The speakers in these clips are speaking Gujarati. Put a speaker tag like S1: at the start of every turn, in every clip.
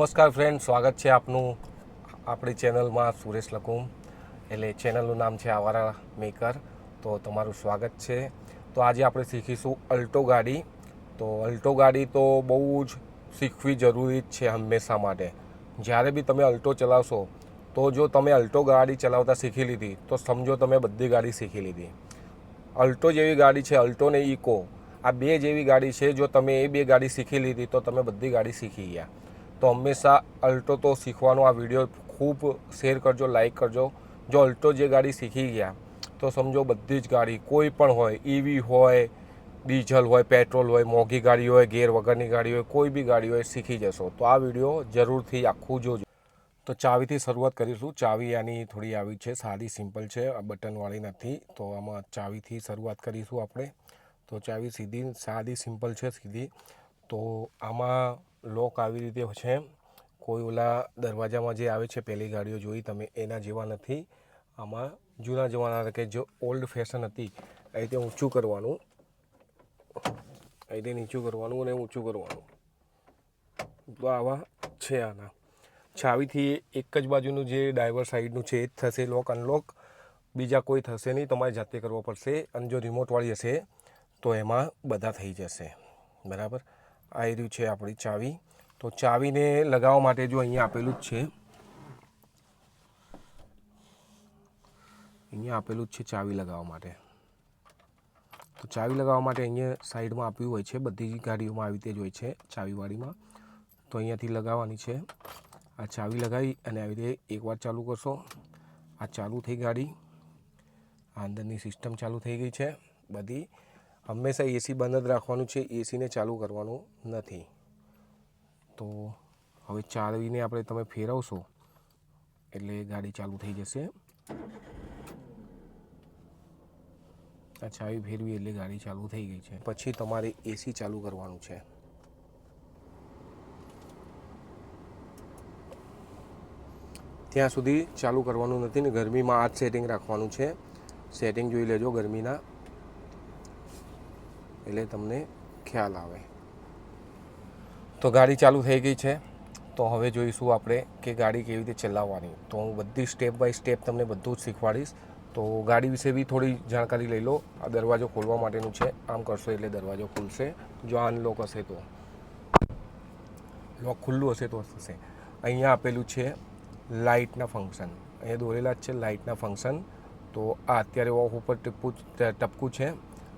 S1: નમસ્કાર ફ્રેન્ડ, સ્વાગત છે આપનું આપણી ચેનલમાં સુરેશ લકુમ. એટલે ચેનલનું નામ છે આવારા મેકર. તો તમારું સ્વાગત છે. તો આજે આપણે શીખીશું અલ્ટો ગાડી. તો અલ્ટો ગાડી તો બહુ જ શીખવી જરૂરી જ છે હંમેશા માટે. જ્યારે બી તમે અલ્ટો ચલાવશો તો જો તમે અલ્ટો ગાડી ચલાવતા શીખી લીધી તો સમજો તમે બધી ગાડી શીખી લીધી. અલ્ટો જેવી ગાડી છે, અલ્ટો ને ઇકો, આ બે જેવી ગાડી છે. જો તમે એ બે ગાડી શીખી લીધી તો તમે બધી ગાડી શીખી ગયા. તો હંમેશા અલ્ટો તો શીખવાનો આ વિડીયો ખૂબ શેર કરજો, લાઈક કરજો. જો અલ્ટો જે ગાડી શીખી ગયા તો સમજો બધી જ ગાડી કોઈ પણ હોય, ઈવી હોય, ડીઝલ હોય, પેટ્રોલ હોય, મોંઘી ગાડી હોય, ગેર વગરની ગાડી હોય, કોઈ બી ગાડી હોય શીખી જશો. તો આ વિડીયો જરૂરથી આખું જોજો. તો ચાવીથી શરૂઆત કરીશું. ચાવી આની થોડી આવી છે, સાદી સિમ્પલ છે, આ બટનવાળી નથી. તો આમાં ચાવીથી શરૂઆત કરીશું આપણે. તો ચાવી સીધી સાદી સિમ્પલ છે, સીધી. તો આમાં લોક આવી રીતે છે. કોઈ ઓલા દરવાજામાં જે આવે છે પહેલી ગાડીઓ જોઈ તમે એના જેવા નથી. આમાં જૂના જમાના કે જો ઓલ્ડ ફેશન હતી એ રીતે ઊંચું કરવાનું, એ રીતે નીચું કરવાનું અને ઊંચું કરવાનું. તો આવા છે આના. ચાવીથી એક જ બાજુનું જે ડ્રાઈવર સાઈડનું છે એ જ થશે લોક અનલોક, બીજા કોઈ થશે નહીં, તમારે જાતે કરવો પડશે. અને જો રિમોટવાળી હશે તો એમાં બધા થઈ જશે. બરાબર, આ રહ્યું છે આપણી ચાવી. તો ચાવીને લગાવવા માટે જો અહીંયા આપેલું જ છે, અહીંયા આપેલું જ છે ચાવી લગાવવા માટે. તો ચાવી લગાવવા માટે અહીંયા સાઈડમાં આપ્યું હોય છે, બધી ગાડીઓમાં આવી રીતે જ હોય છે ચાવીવાળીમાં. તો અહીંયાથી લગાવવાની છે. આ ચાવી લગાવી અને આવી રીતે એકવાર ચાલુ કરશો, આ ચાલુ થઈ ગાડી. આ અંદરની સિસ્ટમ ચાલુ થઈ ગઈ છે બધી. હંમેશા એસી બંધ જ રાખવાનું છે, એસીને ચાલુ કરવાનું નથી. તો હવે ચાવીને આપણે તમે ફેરવશો એટલે ગાડી ચાલુ થઈ જશે. આ ચાવી ફેરવી એટલે ગાડી ચાલુ થઈ ગઈ છે. પછી તમારે એસી ચાલુ કરવાનું છે. ત્યાં સુધી ચાલુ કરવાનું નથી ને ગરમીમાં આ જ સેટિંગ રાખવાનું છે. સેટિંગ જોઈ લેજો ગરમીના, એટલે તમને ખ્યાલ આવે. તો ગાડી ચાલુ થઈ ગઈ છે. તો હવે જોઈશું આપણે કે ગાડી કેવી રીતે ચલાવવાની. તો હું બધી સ્ટેપ બાય સ્ટેપ તમને બધું જ શીખવાડીશ. તો ગાડી વિશે બી થોડી જાણકારી લઈ લો. આ દરવાજો ખોલવા માટેનું છે, આમ કરશો એટલે દરવાજો ખુલશે. જો અનલોક હશે તો, લોક ખુલ્લું હશે તો થશે. અહીંયા આપેલું છે લાઇટના ફંક્શન, અહીંયા દોરેલા જ છે લાઇટના ફંક્શન. તો આ અત્યારે ઓફ ઉપર ટપકું છે,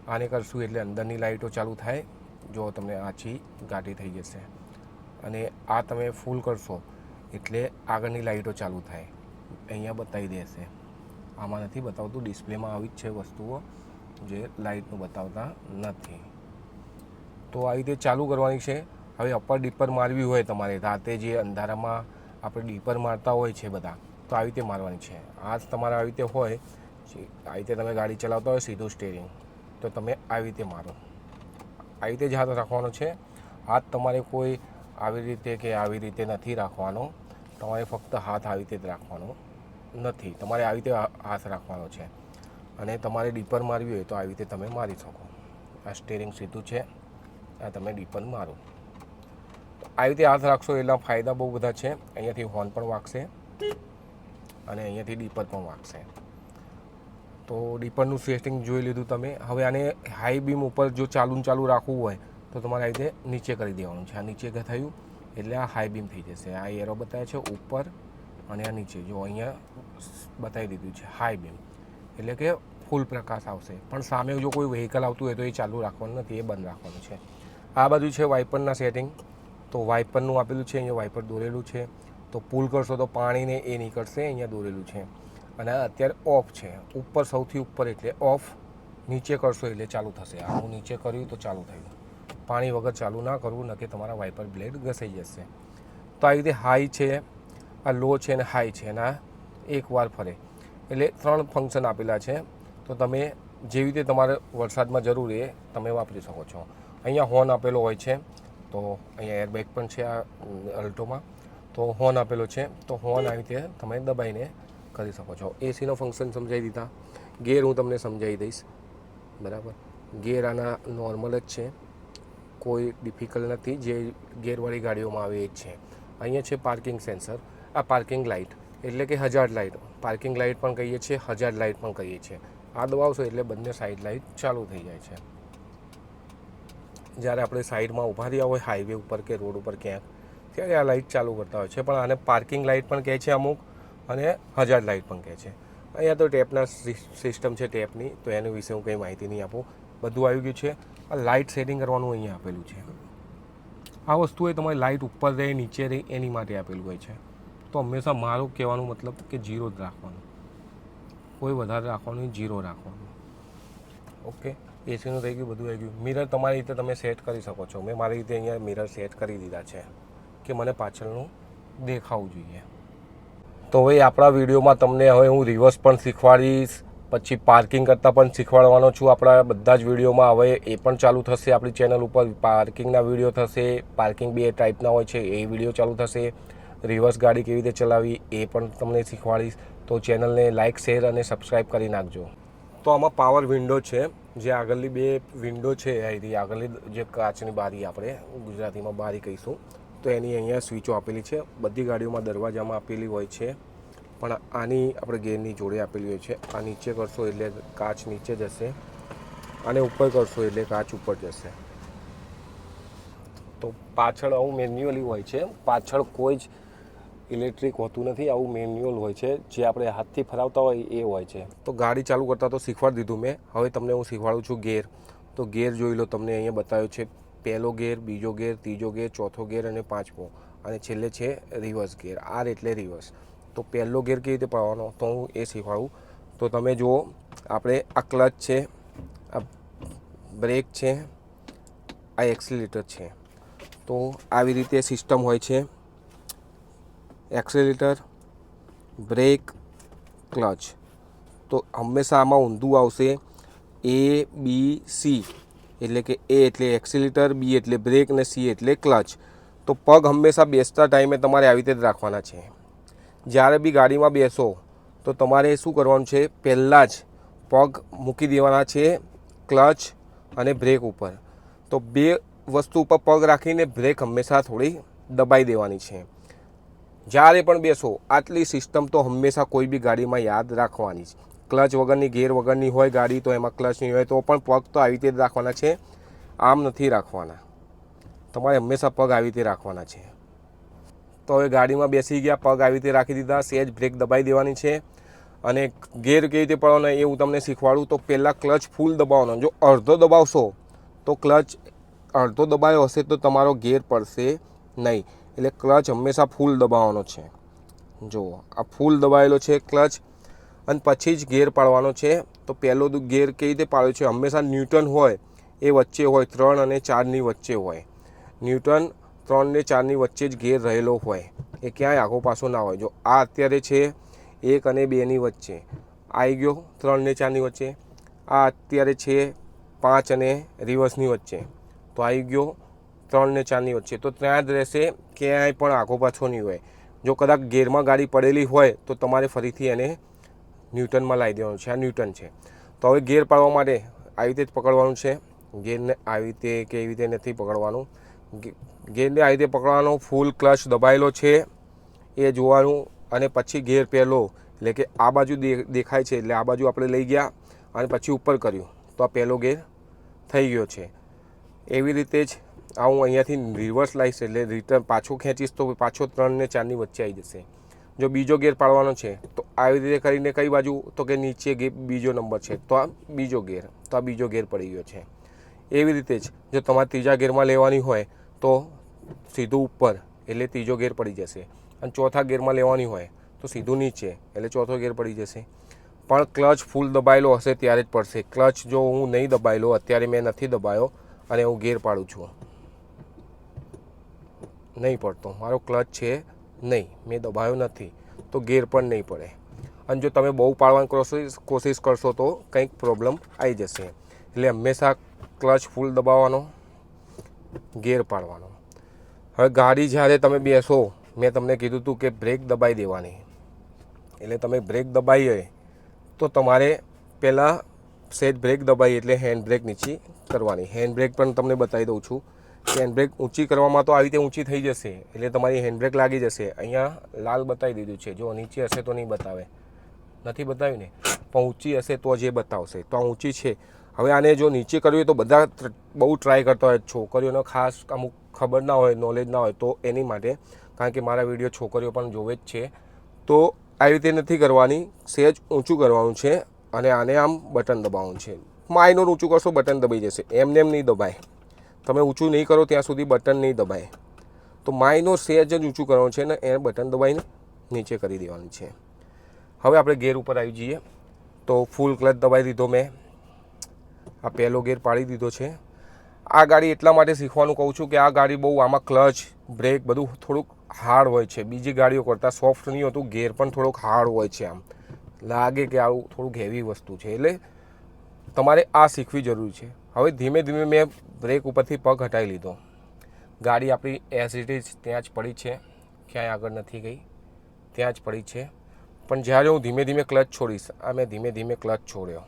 S1: આને કરશું એટલે અંદરની લાઇટો ચાલુ થાય. જો તમને આછી ગાડી થઈ જશે. અને આ તમે ફૂલ કરશો એટલે આગળની લાઇટો ચાલુ થાય. અહીંયા બતાવી દેશે, આમાં નથી બતાવતું, ડિસ્પ્લેમાં આવી જ છે વસ્તુઓ જે લાઇટનું બતાવતા નથી. તો આવી રીતે ચાલુ કરવાની છે. હવે અપર ડીપર મારવી હોય તમારે, રાતે જે અંધારામાં આપણે ડીપર મારતા હોય છે બધા, તો આવી રીતે મારવાની છે. આ તમારે આવી રીતે હોય, આવી રીતે તમે ગાડી ચલાવતા હોય સીધું સ્ટેરિંગ, તો તમે આવી રીતે મારો. આવી રીતે જ હાથ રાખવાનો છે. હાથ તમારે કોઈ આવી રીતે કે આવી રીતે નથી રાખવાનો. તમારે ફક્ત હાથ આવી રીતે જ રાખવાનો નથી, તમારે આવી રીતે હાથ રાખવાનો છે. અને તમારે ડીપર મારવી હોય તો આવી રીતે તમે મારી શકો. આ સ્ટેરિંગ સીધું છે, આ તમે ડીપર મારો. આવી રીતે હાથ રાખશો એના ફાયદા બહુ બધા છે. અહીંયાથી હોર્ન પણ વાગશે અને અહીંયાથી ડીપર પણ વાગશે. તો ડીપરનું સેટિંગ જોઈ લીધું તમે. હવે આને હાઈ બીમ ઉપર જો ચાલુ રાખવું હોય તો તમારે આવી રીતે નીચે કરી દેવાનું છે. આ નીચે થયું એટલે આ હાઈ બીમ થઈ જશે. આ એરો બતાવે છે ઉપર અને આ નીચે. જો અહીંયા બતાવી દીધું છે હાઈ બીમ, એટલે કે ફૂલ પ્રકાશ આવશે. પણ સામે જો કોઈ વ્હીકલ આવતું હોય તો એ ચાલુ રાખવાનું નથી, એ બંધ રાખવાનું છે. આ બાજુ છે વાઇપરના સેટિંગ. તો વાઇપરનું આપેલું છે, અહીંયા વાઇપર દોરેલું છે. તો પુલ કરશો તો પાણીને એ નીકળશે, અહીંયા દોરેલું છે. અને અત્યારે ઓફ છે, ઉપર સૌથી ઉપર એટલે ઓફ. નીચે કરશો એટલે ચાલુ થશે. આ હું નીચે કર્યું તો ચાલુ થયું. પાણી વગર ચાલુ ના કરવું, ન કે તમારા વાઇપર બ્લેડ ઘસાઈ જશે. તો આવી રીતે હાઈ છે, આ લો છે અને હાઈ છે, અને આ એકવાર ફરે. એટલે 3 ફંક્શન આપેલા છે. તો તમે જેવી રીતે તમારે વરસાદમાં જરૂર એ તમે વાપરી શકો છો. અહીંયા હોર્ન આપેલો હોય છે. તો અહીંયા એરબેગ પણ છે આ અલ્ટોમાં. તો હોર્ન આપેલો છે, તો હોર્ન આવી રીતે તમે દબાઈને કરી શકો છો. એસીનો ફંક્શન સમજાવી દીધા. ગેર હું તમને સમજાવી દઈશ. બરાબર, ગેર આના નોર્મલ જ છે, કોઈ ડિફિકલ્ટ નથી. જે ગેરવાળી ગાડીઓમાં આવે એ જ છે. અહીંયા છે પાર્કિંગ સેન્સર, આ પાર્કિંગ લાઇટ એટલે કે હજાર્ડ લાઇટ, પાર્કિંગ લાઇટ પણ કહીએ છીએ, હજાર્ડ લાઇટ પણ કહીએ છીએ. આ દબાવશો એટલે બંને સાઈડ લાઇટ ચાલુ થઈ જાય છે. જ્યારે આપણે સાઈડમાં ઊભા રહ્યા હોય હાઈવે ઉપર કે રોડ ઉપર ક્યાંક, ત્યારે આ લાઇટ ચાલુ કરતા હોય છે. પણ આને પાર્કિંગ લાઇટ પણ કહે છે અમુક, અને હજાર્ડ લાઇટ પણ કહે છે. અહીંયા તો ટેપના સિસ્ટમ છે ટેપની, તો એના વિશે હું કંઈ માહિતી નહીં આપું. બધું આવી ગયું છે. આ લાઇટ સેટિંગ કરવાનું અહીંયા આપેલું છે. આ વસ્તુ એ તમારી લાઇટ ઉપર રહે નીચે રહે એની માટે આપેલું હોય છે. તો હંમેશા મારું કહેવાનું મતલબ કે 0 જ રાખવાનું, કોઈ વધારે રાખવાનું નહીં, 0 રાખવાનું. ઓકે, એસીનું થઈ ગયું, બધું આવી ગયું. મિરર તમારી રીતે તમે સેટ કરી શકો છો. મેં મારી રીતે અહીંયા મિરર સેટ કરી દીધા છે કે મને પાછળનું દેખાવું જોઈએ. તો હવે આપણા વિડીયોમાં તમને હવે હું રિવર્સ પણ શીખવાડીશ, પછી પાર્કિંગ કરતાં પણ શીખવાડવાનો છું. આપણા બધા જ વિડીયોમાં હવે એ પણ ચાલુ થશે. આપણી ચેનલ ઉપર પાર્કિંગના વિડીયો થશે, પાર્કિંગ 2 ટાઈપના હોય છે એ વિડીયો ચાલુ થશે. રિવર્સ ગાડી કેવી રીતે ચલાવવી એ પણ તમને શીખવાડીશ. તો ચેનલને લાઇક, શેર અને સબસ્ક્રાઈબ કરી નાખજો. તો આમાં પાવર વિન્ડો છે, જે આગળની 2 વિન્ડો છે, અહીંથી આગળની જે કાચની બારી આપણે ગુજરાતીમાં બારી કહીશું, તો એની અહીંયા સ્વિચો આપેલી છે. બધી ગાડીઓમાં દરવાજામાં આપેલી હોય છે, પણ આની આપણે ગેરની જોડે આપેલી હોય છે. આ નીચે કરશો એટલે કાચ નીચે જશે, અને ઉપર કરશો એટલે કાચ ઉપર જશે. તો પાછળ આવું મેન્યુઅલી હોય છે, પાછળ કોઈ જ ઇલેક્ટ્રિક હોતું નથી, આવું મેન્યુઅલ હોય છે, જે આપણે હાથથી ફરાવતા હોય એ હોય છે. તો ગાડી ચાલુ કરતાં તો શીખવાડી દીધું મેં. હવે તમને હું શીખવાડું છું ગેર. તો ગેર જોઈ લો, તમને અહીંયા બતાવ્યો છે પહેલો ગેર, બીજો ગેર, ત્રીજો ગેર, ચોથો ગેર અને પાંચમો, અને છેલ્લે છે રિવર્સ ગેર. આર એટલે રિવર્સ. તો પહેલો ગેર કેવી રીતે પાડવાનો તો હું એ શીખવાડું. તો તમે જુઓ, આપણે આ ક્લચ છે, આ બ્રેક છે, આ એક્સિલેટર છે. તો આવી રીતે સિસ્ટમ હોય છે, એક્સિલેટર, બ્રેક, ક્લચ. તો હંમેશા આમાં ઊંધું આવશે A B C, એટલે કે A એટલે એક્સિલેટર, B એટલે બ્રેક અને C એટલે ક્લચ. તો પગ હંમેશા બેસતા ટાઈમે તમારે આવી રીતે જ રાખવાના છે. જ્યારે બી ગાડીમાં બેસો તો તમારે શું કરવાનું છે, પહેલાં જ પગ મૂકી દેવાના છે ક્લચ અને બ્રેક ઉપર. તો 2 વસ્તુ ઉપર પગ રાખીને બ્રેક હંમેશા થોડી દબાઈ દેવાની છે. જ્યારે પણ બેસો આટલી સિસ્ટમ તો હંમેશા કોઈ બી ગાડીમાં યાદ રાખવાની છે. ક્લચ વગરની, ગેર વગરની હોય ગાડી તો એમાં ક્લચ નહીં હોય, તો પણ પગ તો આવી રીતે જ રાખવાના છે, આમ નથી રાખવાના. તમારે હંમેશા પગ આવી રીતે રાખવાના છે. તો હવે ગાડીમાં બેસી ગયા, પગ આવી રીતે રાખી દીધા, સહેજ બ્રેક દબાઈ દેવાની છે. અને ગેર કેવી રીતે પડવાનો એ હું તમને શીખવાડું. તો પહેલાં ક્લચ ફૂલ દબાવવાનો. જો અડધો દબાવશો તો ક્લચ અડધો દબાયો હશે તો તમારો ગેર પડશે નહીં. એટલે ક્લચ હંમેશા ફૂલ દબાવવાનો છે. જુઓ, આ ફૂલ દબાવેલો છે ક્લચ, અને પછી જ ગેર પાડવાનો છે. તો પહેલો ગેર કેવી રીતે પાડ્યો છે, હંમેશા ન્યૂટન હોય એ વચ્ચે હોય, 3 અને 4ની વચ્ચે હોય. ન્યૂટન 3 ને 4ની વચ્ચે જ ગેર રહેલો હોય, એ ક્યાંય આગો પાછો ના હોય. જો આ અત્યારે છે 1 અને 2ની વચ્ચે, આવી ગયો 3 ને 4ની વચ્ચે. આ અત્યારે છે 5 અને રિવર્સની વચ્ચે, તો આવી ગયો 3 ને 4ની વચ્ચે. તો ત્યાં જ રહેશે, ક્યાંય પણ આગો પાછો નહીં હોય. જો કદાચ ગેરમાં ગાડી પડેલી હોય તો તમારે ફરીથી એને ન્યૂટનમાં લાવી દેવાનું છે. આ ન્યૂટન છે. તો હવે ગેર પાડવા માટે આવી રીતે જ પકડવાનું છે. ગેરને આવી રીતે કે એવી રીતે નથી પકડવાનું. ગેરને આવી રીતે પકડવાનો, ફૂલ ક્લચ દબાયેલો છે એ જોવાનું, અને પછી ગેર પહેલો એટલે કે આ બાજુ દેખાય છે એટલે આ બાજુ આપણે લઈ ગયા અને પછી ઉપર કર્યું તો આ પહેલો ગેર થઈ ગયો છે. એવી રીતે જ આ હું અહીંયાથી રિવર્સ લાવીશ એટલે રિટર્ન પાછું ખેંચીશ તો પાછો 3 ને 4ની વચ્ચે આવી જશે. જો બીજો ગેર પાડવાનો છે તો આવી રીતે કરીને કઈ બાજુ, તો કે નીચે બીજો નંબર છે તો આ બીજો ગેર, તો આ બીજો ગેર પડી ગયો છે. એવી રીતે જ જો તમારે ત્રીજા ગેરમાં લેવાની હોય તો સીધું ઉપર એટલે ત્રીજો ગેર પડી જશે, અને ચોથા ગેરમાં લેવાની હોય તો સીધું નીચે એટલે ચોથો ગેર પડી જશે. પણ ક્લચ ફૂલ દબાયેલો હશે ત્યારે જ પડશે. ક્લચ જો હું નહીં દબાયેલો, અત્યારે મેં નથી દબાયો અને હું ગેર પાડું છું, નહીં પડતો, મારો ક્લચ છે નહીં, મેં દબાયો નથી, તો ગેર પણ નહીં પડે. અને જો તમે બહુ પાડવાની કોશિશ કરશો તો કંઈક પ્રોબ્લેમ આવી જશે. એટલે હંમેશા ક્લચ ફૂલ દબાવવાનો, ગેર પાડવાનો. હવે ગાડી જ્યારે તમે બેસો, મેં તમને કીધું હતું કે બ્રેક દબાઈ દેવાની. એટલે તમે બ્રેક દબાઈએ તો તમારે પહેલાં સહેજ બ્રેક દબાઈ એટલે હેન્ડ બ્રેક નીચે કરવાની. હેન્ડ બ્રેક પણ તમને બતાવી દઉં છું હેન્ડબ્રેક ઊંચી કરવામાં તો આવી રીતે ઊંચી થઈ જશે, એટલે તમારી હેન્ડબ્રેક લાગી જશે. અહીંયા લાલ બતાવી દીધું છે, જો નીચે હશે તો નહીં બતાવે, નથી બતાવ્યું ને, પણ ઊંચી હશે તો જ એ બતાવશે. તો આ ઊંચી છે. હવે આને જો નીચે કરવી હોય તો બધા બહુ ટ્રાય કરતા હોય, છોકરીઓનો ખાસ અમુક ખબર ના હોય, નોલેજ ના હોય, તો એની માટે, કારણ કે મારા વિડીયો છોકરીઓ પણ જોવે જ છે, તો આવી રીતે નથી કરવાની, સહેજ ઊંચું કરવાનું છે અને આને આમ બટન દબાવવાનું છે. માઇનોર ઊંચું કરશો બટન દબાઈ જશે, એમને એમ નહીં દબાય. તમે ઊંચું નહીં કરો ત્યાં સુધી બટન નહીં દબાય. તો માઇનોર સહેજ જ ઊંચું કરવાનું છે ને એ બટન દબાઈને નીચે કરી દેવાનું છે. હવે આપણે ગેર ઉપર આવી જઈએ. તો ફૂલ ક્લચ દબાવી દીધો મેં, આ પહેલો ગેર પાડી દીધો છે. આ ગાડી એટલા માટે શીખવાનું કહું છું કે આ ગાડી બહુ, આમાં ક્લચ બ્રેક બધું થોડુંક હાર્ડ હોય છે, બીજી ગાડીઓ કરતાં સોફ્ટ નહીં હોતું, ગેર પણ થોડોક હાર્ડ હોય છે. આમ લાગે કે આવું થોડુંક હેવી વસ્તુ છે, એટલે તમારે આ શીખવી જરૂરી છે. હવે ધીમે ધીમે મેં બ્રેક ઉપરથી પગ હટાવી લીધો, ગાડી આપણી એઝ ઇટ ઇઝ ત્યાં જ પડી છે, ક્યાંય આગળ નથી ગઈ, ત્યાં જ પડી છે. પણ જ્યારે હું ધીમે ધીમે ક્લચ છોડીશ, આ મેં ધીમે ધીમે ક્લચ છોડ્યો,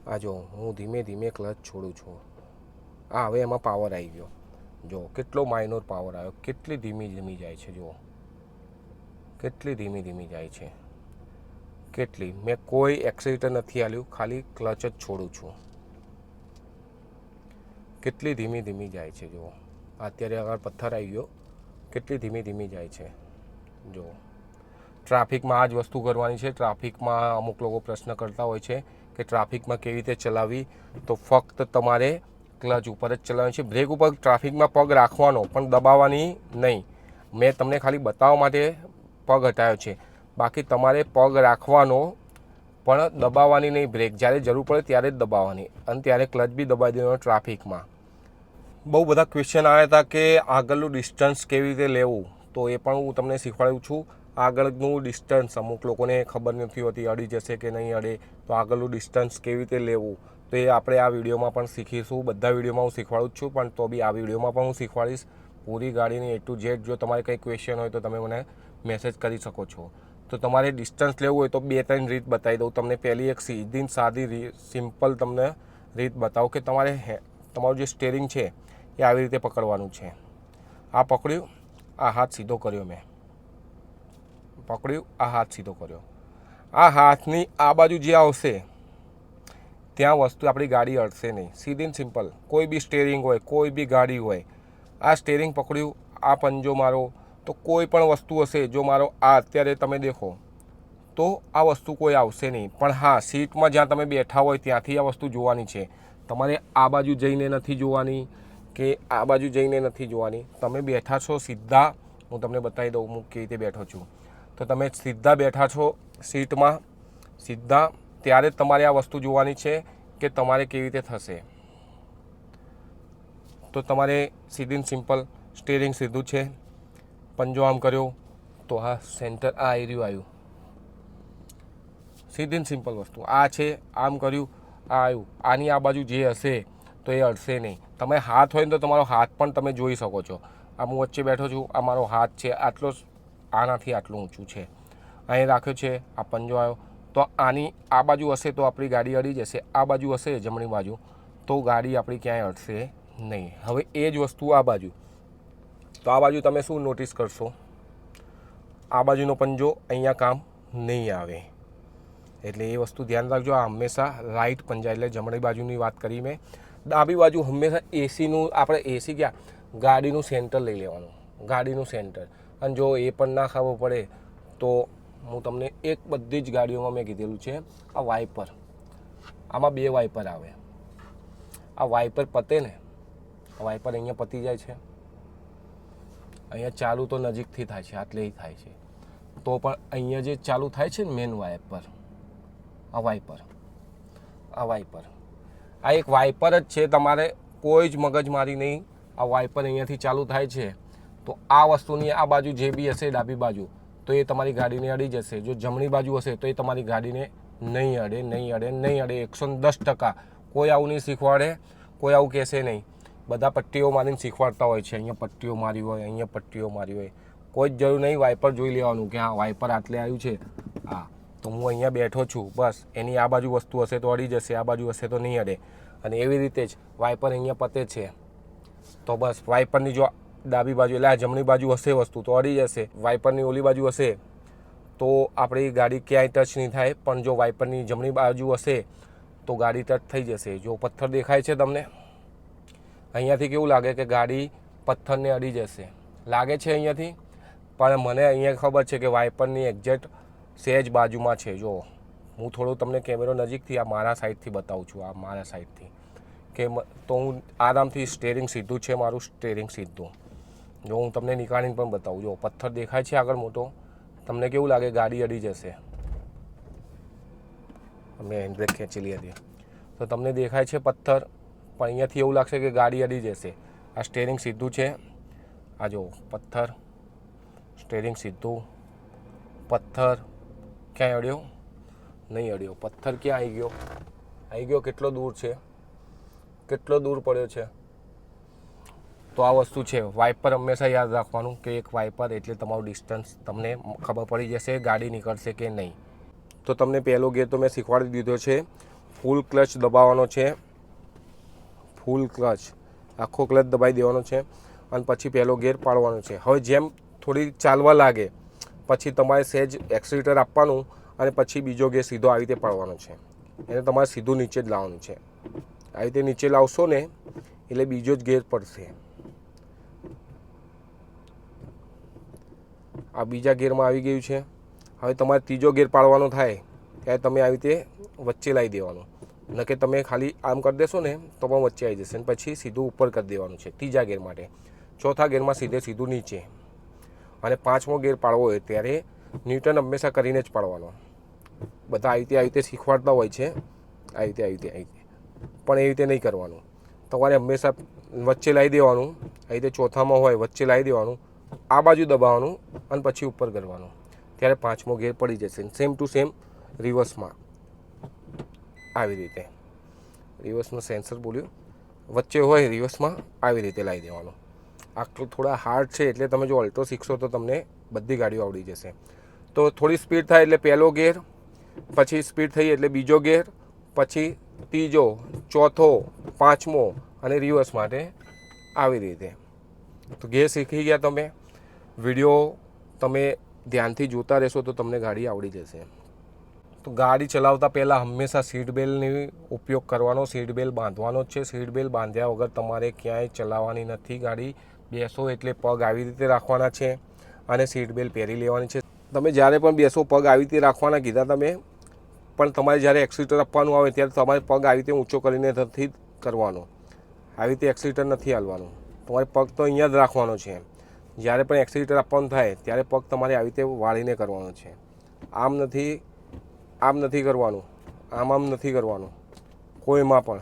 S1: આ જો હું ધીમે ધીમે ક્લચ છોડું છું, આ હવે એમાં પાવર આવી ગયો, જો કેટલો માઇનોર પાવર આવ્યો, કેટલી ધીમી ધીમી જાય છે, જુઓ કેટલી ધીમી ધીમી જાય છે, કેટલી. મેં કોઈ એક્સિલેટર નથી આલ્યું, ખાલી ક્લચ જ છોડું છું, કેટલી ધીમી ધીમી જાય છે, જુઓ. અત્યારે આગળ પથ્થર આવી ગયો, કેટલી ધીમી ધીમી જાય છે, જુઓ. ટ્રાફિકમાં આ જ વસ્તુ કરવાની છે. ટ્રાફિકમાં અમુક લોકો પ્રશ્ન કરતા હોય છે કે ટ્રાફિકમાં કેવી રીતે ચલાવવી, તો ફક્ત તમારે ક્લચ ઉપર જ ચલાવવાની છે. બ્રેક ઉપર ટ્રાફિકમાં પગ રાખવાનો, પણ દબાવવાની નહીં. મેં તમને ખાલી બતાવવા માટે પગ હટાવ્યો છે, બાકી તમારે પગ રાખવાનો પણ દબાવવાની નહીં. બ્રેક જ્યારે જરૂર પડે ત્યારે જ દબાવવાની, અને ત્યારે ક્લચ બી દબાવી દેવાનો. ટ્રાફિકમાં બહુ બધા ક્વેશ્ચન આવ્યા હતા કે આગળનું ડિસ્ટન્સ કેવી રીતે લેવું, તો એ પણ હું તમને શીખવાડું છું. આગળનું ડિસ્ટન્સ અમુક લોકોને ખબર નથી હોતી, અડી જશે કે નહીં અડે, તો આગળનું ડિસ્ટન્સ કેવી રીતે લેવું, તો એ આપણે આ વિડીયોમાં પણ શીખીશું. બધા વિડીયોમાં હું શીખવાડું જ છું, પણ તો બી આ વિડીયોમાં પણ હું શીખવાડીશ પૂરી ગાડીની A to Z. જો તમારે કંઈ ક્વેશ્ચન હોય તો તમે મને મેસેજ કરી શકો છો. તો તમારે ડિસ્ટન્સ લેવું હોય તો 2-3 રીત બતાવી દઉં તમને. પહેલી એક સીધી સાદી સિમ્પલ તમને રીત બતાવો કે તમારું જે સ્ટેરિંગ છે એ આવી રીતે પકડવાનું છે. આ પકડ્યું, આ હાથ સીધો કર્યો, મેં પકડ્યું, આ હાથ સીધો કર્યો. આ હાથની આ બાજુ જે આવશે ત્યાં વસ્તુ આપણી ગાડી અડશે નહીં. સીધી સિમ્પલ. કોઈ બી સ્ટેરિંગ હોય, કોઈ બી ગાડી હોય, આ સ્ટેરિંગ પકડ્યું, આ પંજો મારો, તો કોઈ પણ વસ્તુ હશે, જો મારો આ અત્યારે તમે દેખો તો આ વસ્તુ કોઈ આવશે નહીં. પણ હા, સીટમાં જ્યાં તમે બેઠા હોય ત્યાંથી આ વસ્તુ જોવાની છે. તમારે આ બાજુ જઈને નથી જોવાની કે આ બાજુ જઈને નથી જોવાની. તમે બેઠા છો સીધા, હું તમને બતાવી દઉં હું કેવી રીતે બેઠો છું. તો તમે સીધા બેઠા છો સીટમાં, સીધા, ત્યારે જ તમારે આ વસ્તુ જોવાની છે કે તમારે કેવી રીતે થશે. તો તમારે સીધી સિમ્પલ સ્ટેરિંગ સીધું છે, પંજો આમ કર્યો તો આ સેન્ટર આ એરિયું આવ્યું, સીધી સિમ્પલ વસ્તુ. આ છે, આમ કર્યું, આ આવ્યું. આની આ બાજુ જે હશે તો એ અડશે નહીં. તમે હાથ હોય ને તો તમારો હાથ પણ તમે જોઈ શકો છો. આ હું વચ્ચે બેઠો છું, આ મારો હાથ છે, આટલો આનાથી આટલું ઊંચું છે, અહીં રાખ્યો છે. આ પંજો આવ્યો તો આની આ બાજુ હશે તો આપણી ગાડી અડી જશે, આ બાજુ હશે જમણી બાજુ તો ગાડી આપણી ક્યાંય અડશે નહીં. હવે એ જ વસ્તુ આ બાજુ, તો આ બાજુ તમે શું નોટિસ કરશો, આ બાજુનો પંજો અહીંયા કામ નહીં આવે. એટલે એ વસ્તુ ધ્યાન રાખજો. આ હંમેશા રાઈટ પંજા, એટલે જમણી બાજુની વાત કરી મેં. ડાબી બાજુ હંમેશા એસીનું, આપણે એસી ક્યાં, ગાડીનું સેન્ટર લઈ લેવાનું, ગાડીનું સેન્ટર. અને જો એ પણ ના ખબર પડે તો હું તમને એક બધી જ ગાડીઓમાં મેં કીધેલું છે, આ વાઇપર, આમાં 2 વાઇપર આવે. આ વાઇપર પતે ને, આ વાઇપર અહીંયા પતી જાય છે, અહીંયા ચાલુ તો નજીકથી થાય છે, આટલે થાય છે, તો પણ અહીંયા જે ચાલુ થાય છે ને મેન વાઇપર, આ વાઇપર, આ વાઇપર, આ એક વાઇપર જ છે. તમારે કોઈ જ મગજમારી નહીં. આ વાઇપર અહીંયાથી ચાલુ થાય છે તો આ વસ્તુની આ બાજુ જે બી હશે ડાબી બાજુ, તો એ તમારી ગાડીને અડી જશે. જો જમણી બાજુ હશે તો એ તમારી ગાડીને નહીં અડે, નહીં અડે, નહીં અડે. 110%. કોઈ આવું નહીં શીખવાડે, કોઈ આવું કહેશે નહીં. બધા પટ્ટીઓ મારીને શીખવાડતા હોય છે, અહીંયા પટ્ટીઓ મારી હોય, અહીંયા પટ્ટીઓ મારી હોય. કોઈ જ જરૂર નહીં. વાઇપર જોઈ લેવાનું કે હા વાઇપર આટલે આવ્યું છે, હા તો હું અહીંયા બેઠો છું, બસ એની આ બાજુ વસ્તુ હશે તો અડી જશે, આ બાજુ હશે તો નહીં અડે. અને એવી રીતે જ વાઇપર અહીંયા પતે છે, તો બસ વાઇપરની જો ડાબી બાજુ એટલે આ જમણી બાજુ હશે વસ્તુ તો અડી જશે, વાઇપરની ઓલી બાજુ હશે તો આપણી ગાડી ક્યાંય ટચ નહીં થાય, પણ જો વાઇપરની જમણી બાજુ હશે તો ગાડી ટચ થઈ જશે. જો પથ્થર દેખાય છે તમને, અહીંયાથી કેવું લાગે કે ગાડી પથ્થરને અડી જશે, લાગે છે અહીંયાથી, પણ મને અહીંયા ખબર છે કે વાઇપરની એક્ઝેક્ટ સહેજ બાજુમાં છે. જો હું થોડું તમને કેમેરો નજીકથી આ મારા સાઈડથી બતાવું છું, આ મારા સાઈડથી કે તો હું આરામથી સ્ટેરિંગ સીધું છે, મારું સ્ટેરિંગ સીધું. જો હું તમને નીકાળીને પણ બતાવું, જો પથ્થર દેખાય છે આગળ મોટો, તમને કેવું લાગે ગાડી અડી જશે. મેં હેન્ડબ્રેક ખેંચી લીધી તો તમને દેખાય છે પથ્થર, પણ અહીંયાથી એવું લાગશે કે ગાડી અડી જશે. આ સ્ટેરિંગ સીધું છે, આ જો પથ્થર, સ્ટેરિંગ સીધું, પથ્થર ક્યાંય અડ્યો નહીં, અડ્યો પથ્થર ક્યાં આવી ગયો, આવી ગયો, કેટલો દૂર છે, કેટલો દૂર પડ્યો છે. તો આ વસ્તુ છે. વાઇપર હંમેશા યાદ રાખવાનું કે એક વાઇપર એટલે તમારું ડિસ્ટન્સ તમને ખબર પડી જશે ગાડી નીકળશે કે નહીં. તો તમને પહેલો ગેર તો મેં શીખવાડી દીધો છે. ફૂલ ક્લચ દબાવવાનો છે, ફૂલ ક્લચ, આખો ક્લચ દબાવી દેવાનો છે અને પછી પહેલો ગેર પાડવાનો છે. હવે જેમ થોડી ચાલવા લાગે પછી તમારે સહેજ એક્સિલેટર આપવાનું અને પછી બીજો ગેર સીધો આવી રીતે પાડવાનો છે. એને તમારે સીધું નીચે જ લાવવાનું છે. આવી રીતે નીચે લાવશો ને એટલે બીજો જ ગેર પડશે. આ બીજા ગેરમાં આવી ગયું છે. હવે તમારે ત્રીજો ગેર પાડવાનો થાય ત્યારે તમે આવી રીતે વચ્ચે લાવી દેવાનું, ન કે તમે ખાલી આમ કરી દેશો ને તો પણ વચ્ચે આવી જશે. અને પછી સીધું ઉપર કરી દેવાનું છે ત્રીજા ગેર માટે. ચોથા ગેરમાં સીધું નીચે. અને પાંચમો ગેર પાડવો હોય ત્યારે ન્યૂટન હંમેશા કરીને જ પાડવાનો. બધા આવી રીતે શીખવાડતા હોય છે, આવી રીતે પણ એવી રીતે નહીં કરવાનું. તમારે હંમેશા વચ્ચે લાવી દેવાનું. આવી રીતે ચોથામાં હોય વચ્ચે લાવી દેવાનું, આ બાજુ દબાવવાનું અને પછી ઉપર કરવાનું, ત્યારે પાંચમો ગેર પડી જશે. સેમ ટુ સેમ રિવર્સમાં આવી રીતે, રિવર્સનું સેન્સર બોલ્યું, વચ્ચે હોય રિવર્સમાં આવી રીતે લાવી દેવાનું. આટલું થોડા હાર્ડ છે એટલે તમે જો ઓલ્ટો શીખશો તો તમને બધી ગાડીઓ આવડી જશે. તો થોડી સ્પીડ થાય એટલે પહેલો ગેર, પછી સ્પીડ થઈ એટલે બીજો ગેર, પછી ત્રીજો, ચોથો, પાંચમો અને રિવર્સ માટે આવી રીતે. તો ગેર શીખી ગયા તમે. વિડીયો તમે ધ્યાનથી જોતા રહેશો તો તમને ગાડી આવડી જશે. તો ગાડી ચલાવતા પહેલાં હંમેશા સીટ બેલ્ટનો ઉપયોગ કરવાનો, સીટ બેલ્ટ બાંધવાનો જ છે. સીટ બેલ્ટ બાંધ્યા વગર તમારે ક્યાંય ચલાવવાની નથી ગાડી. બેસો એટલે પગ આવી રીતે રાખવાના છે અને સીટ બેલ્ટ પહેરી લેવાની છે. તમે જ્યારે પણ બેસો પગ આવી રીતે રાખવાના કીધા તમે, પણ તમારે જ્યારે એક્સિલેટર આપવાનું આવે ત્યારે તમારે પગ આવી રીતે ઊંચો કરીને નથી કરવાનો, આવી રીતે એક્સિલેટર નથી હાલવાનું. તમારે પગ તો અહીંયા જ રાખવાનો છે. જ્યારે પણ એક્સિલેટર આપવાનું થાય ત્યારે પગ તમારે આવી રીતે વાળીને કરવાનો છે. આમ નથી કરવાનું, આમ નથી કરવાનું. કોઈમાં પણ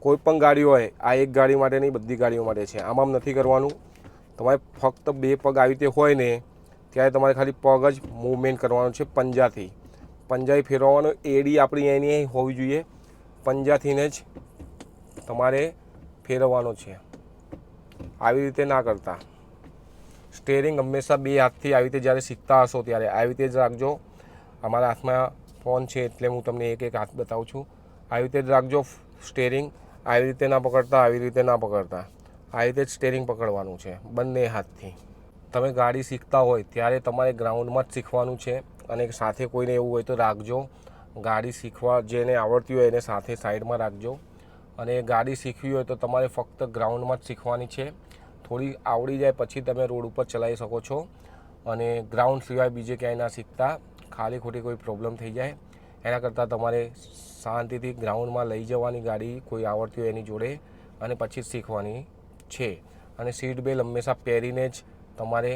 S1: કોઈ પણ ગાડી હોય, આ એક ગાડી માટે નહીં બધી ગાડીઓ માટે છે. આમ નથી કરવાનું. તમારે ફક્ત બે પગ આવી રીતે હોય ને ત્યારે તમારે ખાલી પગ જ મૂવમેન્ટ કરવાનું છે. પંજાથી ફેરવવાનો. એડી આપણી એની હોવી જોઈએ, પંજાથીને જ તમારે ફેરવવાનો છે. આવી રીતે ના કરતા. સ્ટેરિંગ હંમેશા બે હાથથી આવી રીતે જ્યારે શીખતા હશો ત્યારે આવી રીતે જ રાખજો. અમારા હાથમાં ફોન છે એટલે હું તમને એક હાથ બતાવું છું. આવી રીતે જ રાખજો સ્ટેરિંગ. આવી રીતે ના પકડતા, આવી રીતે ના પકડતા, આવી રીતે જ સ્ટેરિંગ પકડવાનું છે બંને હાથથી. તમે ગાડી શીખતા હોય ત્યારે તમારે ગ્રાઉન્ડમાં જ શીખવાનું છે. અને સાથે કોઈને એવું હોય તો રાખજો. ગાડી શીખવા જેને આવડતી હોય એને સાથે સાઈડમાં રાખજો. અને ગાડી શીખવી હોય તો તમારે ફક્ત ગ્રાઉન્ડમાં જ શીખવાની છે. થોડી આવડી જાય પછી તમે રોડ ઉપર ચલાવી શકો છો. અને ગ્રાઉન્ડ સિવાય બીજે ક્યાંય ના શીખતા, ખાલી ખોટી કોઈ પ્રોબ્લેમ થઈ જાય એના કરતાં તમારે શાંતિથી ગ્રાઉન્ડમાં લઈ જવાની ગાડી કોઈ આવડતી હોય એની જોડે અને પછી શીખવાની છે. અને સીટ બેલ્ટ હંમેશા પહેરીને જ તમારે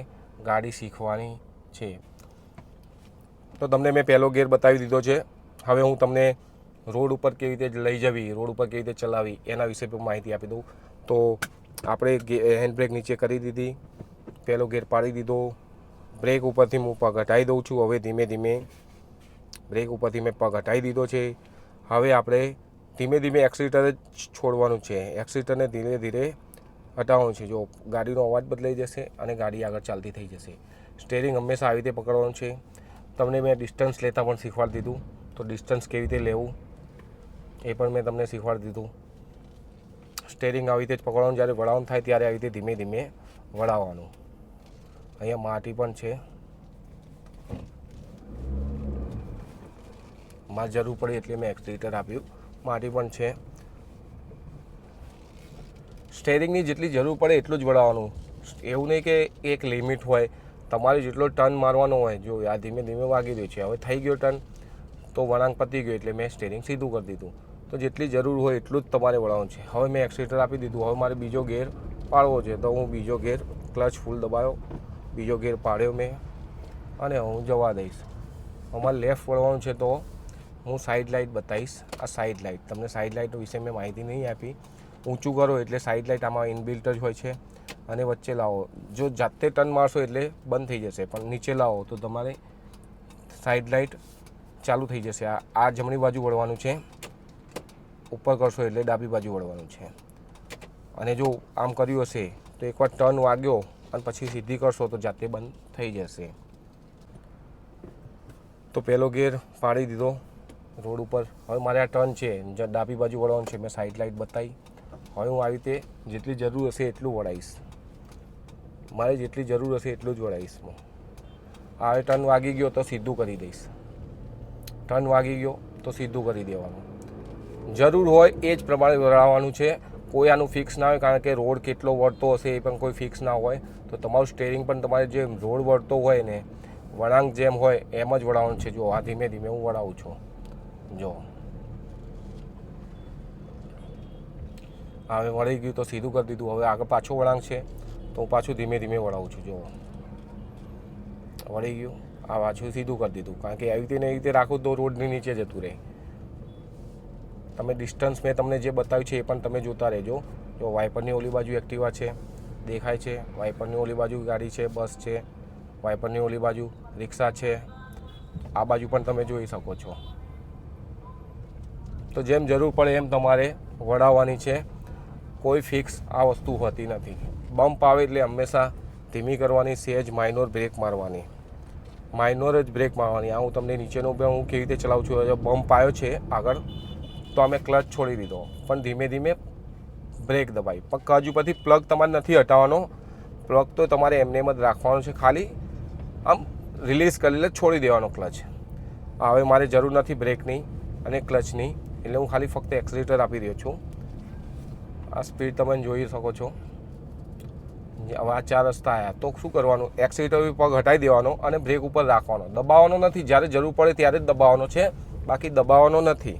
S1: ગાડી શીખવાની છે. તો તમને મેં પહેલો ગેર બતાવી દીધો છે. હવે હું તમને રોડ ઉપર કેવી રીતે લઈ જવી, રોડ ઉપર કેવી રીતે ચલાવી એના વિશે પણ માહિતી આપી દઉં. તો આપણે હેન્ડબ્રેક નીચે કરી દીધી, પહેલો ગેર પાડી દીધો, બ્રેક ઉપરથી હું પગ હટાવી દઉં છું. હવે ધીમે ધીમે બ્રેક ઉપરથી મેં પગ હટાવી દીધો છે. હવે આપણે ધીમે ધીમે એક્સિલેટર જ છોડવાનું છે. એક્સિલેટરને ધીરે ધીરે હટાવવાનું છે. જો ગાડીનો અવાજ બદલાઈ જશે અને ગાડી આગળ ચાલતી થઈ જશે. સ્ટેરિંગ હંમેશા આવી રીતે પકડવાનું છે. તમને મેં ડિસ્ટન્સ લેતા પણ શીખવાડી દીધું. તો ડિસ્ટન્સ કેવી રીતે લેવું એ પણ મેં તમને શીખવાડી દીધું. સ્ટેરિંગ આવી રીતે જ પકડવાનું, જ્યારે વળાવાનું થાય ત્યારે આવી રીતે ધીમે ધીમે વળાવવાનું. અહીંયા માટી પણ છે, મારે જરૂર પડી એટલે મેં એક્સિલેટર આપ્યું. માટી પણ છે. સ્ટેરિંગની જેટલી જરૂર પડે એટલું જ વળાવવાનું. એવું નહીં કે એક લિમિટ હોય, તમારે જેટલો ટર્ન મારવાનો હોય. જો આ ધીમે ધીમે વાગી રહ્યું છે, હવે થઈ ગયો ટર્ન તો વળાંક પતી ગયો એટલે મેં સ્ટેરિંગ સીધું કરી દીધું. તો જેટલી જરૂર હોય એટલું જ તમારે વળાવવાનું છે. હવે મેં એક્સિલેટર આપી દીધું. હવે મારે બીજો ગેર પાડવો છે, તો હું બીજો ગેર ક્લચ ફૂલ દબાયો, બીજો ગેર પાડ્યો મેં અને હું જવા દઈશ. અમારે લેફ્ટ વળવાનું છે તો હું સાઈડ લાઇટ બતાવીશ. આ સાઈડ લાઇટ, તમને સાઈડ લાઇટ વિશે મેં માહિતી નહીં આપી. ઊંચું કરો એટલે સાઈડ લાઇટ આમાં ઇનબિલ્ટ જ હોય છે, અને વચ્ચે લાવો. જો જાતે ટર્ન મારશો એટલે બંધ થઈ જશે, પણ નીચે લાવો તો તમારે સાઈડ લાઇટ ચાલુ થઈ જશે. આ જમણી બાજુ વળવાનું છે, ઉપર કરશો એટલે ડાબી બાજુ વળવાનું છે. અને જો આમ કર્યું હશે તો એકવાર ટર્ન વાગ્યો અને પછી સીધી કરશો તો જાતે બંધ થઈ જશે. તો પહેલો ગેર પાડી દીધો રોડ ઉપર. હવે મારે આ ટર્ન છે, ડાબી બાજુ વળવાનું છે, મેં સાઈડ લાઇટ બતાવી. હવે હું આવી રીતે જેટલી જરૂર હશે એટલું વળાવીશ. મારે જેટલી જરૂર હશે એટલું જ વળાવીશ હું. હવે ટર્ન વાગી ગયો તો સીધું કરી દઈશ. ટર્ન વાગી ગયો તો સીધું કરી દેવાનું. જરૂર હોય એ જ પ્રમાણે વળાવવાનું છે. કોઈ આનું ફિક્સ ના હોય, કારણ કે રોડ કેટલો વળતો હશે એ પણ કોઈ ફિક્સ ના હોય. તો તમારું સ્ટેરિંગ પણ તમારે જે રોડ વળતો હોય ને, વળાંક જેમ હોય એમ જ વળાવવાનું છે. જો આ ધીમે ધીમે હું વળાવું છું. જો હવે વળી ગયું તો સીધું કરી દીધું. હવે આગળ પાછો વળાંક છે તો હું પાછું ધીમે ધીમે વળાવું છું. જો વળી ગયું, આ પાછું સીધું કરી દીધું. કારણ કે આવી રીતે રાખું તો રોડની નીચે જતું રહે. તમે ડિસ્ટન્સ મેં તમને જે બતાવ્યું છે એ પણ તમે જોતા રહેજો. જો વાઇપરની ઓલી બાજુ એક્ટિવા છે, દેખાય છે. વાઇપરની ઓલી બાજુ ગાડી છે, બસ છે. વાઇપરની ઓલી બાજુ રિક્ષા છે. આ બાજુ પણ તમે જોઈ શકો છો. તો જેમ જરૂર પડે એમ તમારે વળાવવાની છે. કોઈ ફિક્સ આ વસ્તુ હોતી નથી. બમ્પ આવે એટલે હંમેશા ધીમી કરવાની, સહેજ માઇનોર બ્રેક મારવાની. માઇનોર જ બ્રેક મારવાની. આ હું તમને નીચેનો હું કેવી રીતે ચલાવું છું. જો બમ્પ આવ્યો છે આગળ તો અમે ક્લચ છોડી દીધો, પણ ધીમે ધીમે બ્રેક દબાવી. પણ હજુ પછી પ્લગ તમારે નથી હટાવવાનો. પ્લગ તો તમારે એમને એમ જ રાખવાનો છે. ખાલી આમ રિલીઝ કરી લે, છોડી દેવાનો ક્લચ. હવે મારે જરૂર નથી બ્રેકની અને ક્લચની, એટલે હું ખાલી ફક્ત એક્સિલેટર આપી રહ્યો છું. આ સ્પીડ તમે જોઈ શકો છો. હવે આ 4 રસ્તા આવ્યા તો શું કરવાનું? એક્સિલેટર પગ હટાવી દેવાનો અને બ્રેક ઉપર રાખવાનો. દબાવવાનો નથી. જ્યારે જરૂર પડે ત્યારે જ દબાવવાનો છે, બાકી દબાવવાનો નથી.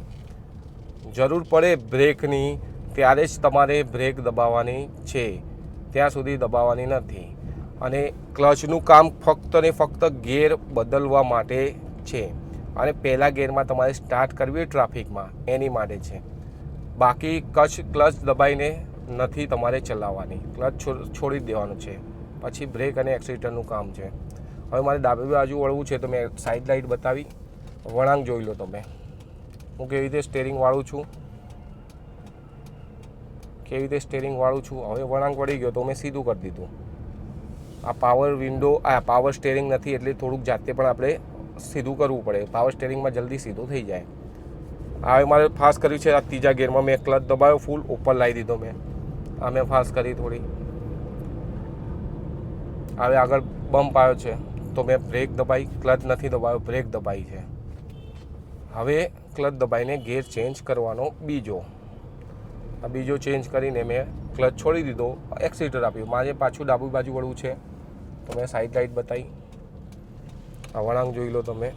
S1: જરૂર પડે બ્રેકની ત્યારે જ તમારે બ્રેક દબાવવાની છે, ત્યાં સુધી દબાવવાની નથી. અને ક્લચનું કામ ફક્ત ને ફક્ત ગેર બદલવા માટે છે. અને પહેલા ગેરમાં તમારે સ્ટાર્ટ કરવી હોય ટ્રાફિકમાં એની માટે છે. બાકી ક્લચ દબાઈને નથી તમારે ચલાવવાની. ક્લચ છોડી દેવાનું છે. પછી બ્રેક અને એક્સિલેટરનું કામ છે. હવે મારે ડાબી બાજુ વળવું છે તો મેં સાઈડ લાઇટ બતાવી. વળાંક જોઈ લો તમે, હું કેવી રીતે સ્ટેરિંગ વાળું છું, કેવી રીતે સ્ટેરિંગ વાળું છું. હવે વળાંક વળી ગયો તો મેં સીધું કરી દીધું. આ પાવર વિન્ડો, આ પાવર સ્ટેરિંગ નથી એટલે થોડુંક જાતે પણ આપણે સીધું કરવું પડે. પાવર સ્ટેરિંગમાં જલ્દી સીધું થઈ જાય. હવે મારે ફાસ્ટ કર્યું છે. આ ત્રીજા ગેરમાં મેં ક્લચ દબાવ્યો, ફૂલ ઉપર લાવી દીધો મેં. આ મેં ફાસ્ટ કરી થોડી. હવે આગળ બમ્પ આવ્યો છે તો મેં બ્રેક દબાવી. ક્લચ નથી દબાવ્યો, બ્રેક દબાવી છે. હવે ક્લચ દબાઈને ગેર ચેન્જ કરવાનો બીજો. આ બીજો ચેન્જ કરીને મેં ક્લચ છોડી દીધો, એક્સિલેટર આપ્યું. મારે પાછું ડાબી બાજુ વળવું છે તો મેં સાઈડ લાઇટ બતાવી. આ વળાંક જોઈ લો તમે.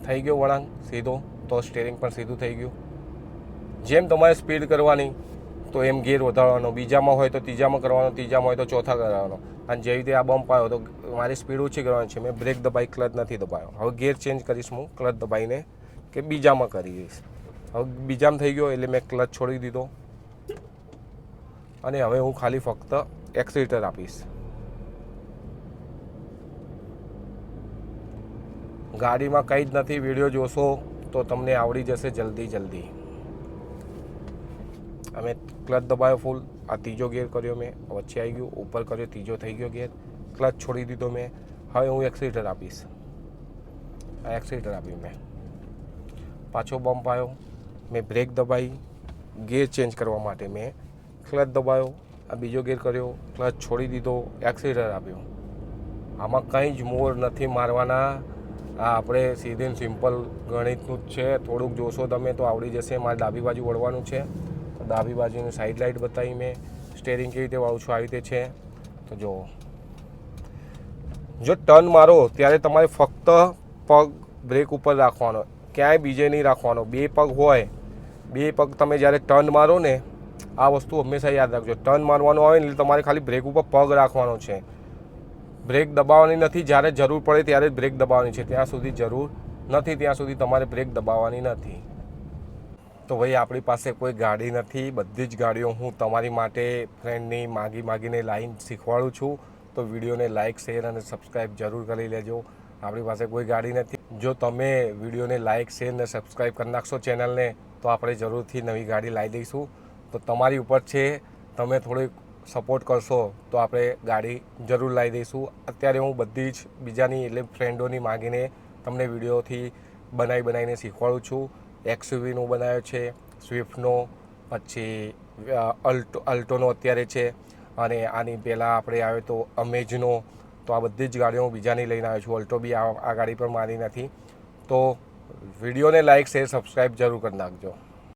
S1: થઈ ગયો વળાંક સીધો તો સ્ટેરિંગ પણ સીધું થઈ ગયું. જેમ તમારે સ્પીડ કરવાની તો એમ ગેર વધારવાનો. બીજામાં હોય તો ત્રીજામાં કરવાનો, ત્રીજામાં હોય તો ચોથા કરવાનો. અને જેવી રીતે આ બમ્પ આવ્યો તો મારી સ્પીડ ઓછી કરવાની છે. મેં બ્રેક દબાઈ, ક્લચ નથી દબાવ્યો. હવે ગેર ચેન્જ કરીશ હું ક્લચ દબાઈને, કે બીજામાં કરી દઈશ. હવે બીજામાં થઈ ગયો એટલે મેં ક્લચ છોડી દીધો અને હવે હું ખાલી ફક્ત એક્સિલેટર આપીશ. ગાડીમાં કંઈ જ નથી. વિડીયો જોશો તો તમને આવડી જશે જલ્દી. અમે ક્લચ દબાવ્યો ફૂલ. આ ત્રીજો ગેર કર્યો મેં, વચ્ચે આવી ગયું, ઉપર કર્યો, ત્રીજો થઈ ગયો ગેર. ક્લચ છોડી દીધો મેં. હવે હું એક્સિલેટર આપીશ. આ એક્સિલેટર આપ્યું મેં. પાછો બમ્પ આવ્યો, મેં બ્રેક દબાવી, ગિયર ચેન્જ કરવા માટે મેં ક્લચ દબાવ્યો, આ બીજો ગિયર કર્યો, ક્લચ છોડી દીધો, એક્સિલેટર આપ્યો. આમાં કંઈ જ મોર નથી મારવાના. આ આપણે સીધે સિમ્પલ ગણિતનું જ છે. થોડુંક જોશો તમે તો આવડી જશે. મારે ડાબી બાજુ વળવાનું છે, તો ડાબી બાજુની સાઈડ લાઇટ બતાવી મેં. સ્ટેરિંગ કેવી રીતે વાળું છું આવી રીતે છે. તો જો ટર્ન મારો ત્યારે તમારે ફક્ત પગ બ્રેક ઉપર રાખવાનો, ક્યાંય બીજે નહીં રાખવાનો. બે પગ હોય, બે પગ તમે જ્યારે ટર્ન મારો ને, આ વસ્તુ હંમેશા યાદ રાખજો. ટર્ન મારવાનું આવે ને એટલે તમારે ખાલી બ્રેક ઉપર પગ રાખવાનો છે, બ્રેક દબાવવાની નથી. જ્યારે જરૂર પડે ત્યારે જ બ્રેક દબાવવાની છે, ત્યાં સુધી જરૂર નથી, ત્યાં સુધી તમારે બ્રેક દબાવવાની નથી. તો ભાઈ આપણી પાસે કોઈ ગાડી નથી, બધી જ ગાડીઓ હું તમારી માટે ફ્રેન્ડની માગીને લાઈન શીખવાડું છું. તો વિડીયોને લાઇક, શેર અને સબસ્ક્રાઈબ જરૂર કરી લેજો. આપણી પાસે કોઈ ગાડી નથી. જો તમે વિડીયોને લાઇક, શેર અને સબસ્ક્રાઈબ કરી નાખશો ચેનલને, તો આપણે જરૂરથી નવી ગાડી લાવી દઈશું. તો તમારી ઉપર છે, તમે થોડીક સપોર્ટ કરશો તો આપણે ગાડી જરૂર લાવી દઈશું. અત્યારે હું બધી જ બીજાની એટલે ફ્રેન્ડોની માગીને તમને વિડીયોથી બનાવીને શીખવાડું છું. XUVનો બનાવ્યો છે, સ્વિફ્ટનો, પછી અલ્ટોનો અત્યારે છે, અને આની પહેલાં આપણે આવ્યો તો અમેજનો. તો આ બધી જ ગાડીઓ હું બીજાની લઈને આવ્યો છું. અલ્ટો બી આ ગાડી પર મારી નથી. તો વિડીયોને લાઇક, શેર, સબસ્ક્રાઈબ જરૂર કરી નાખજો.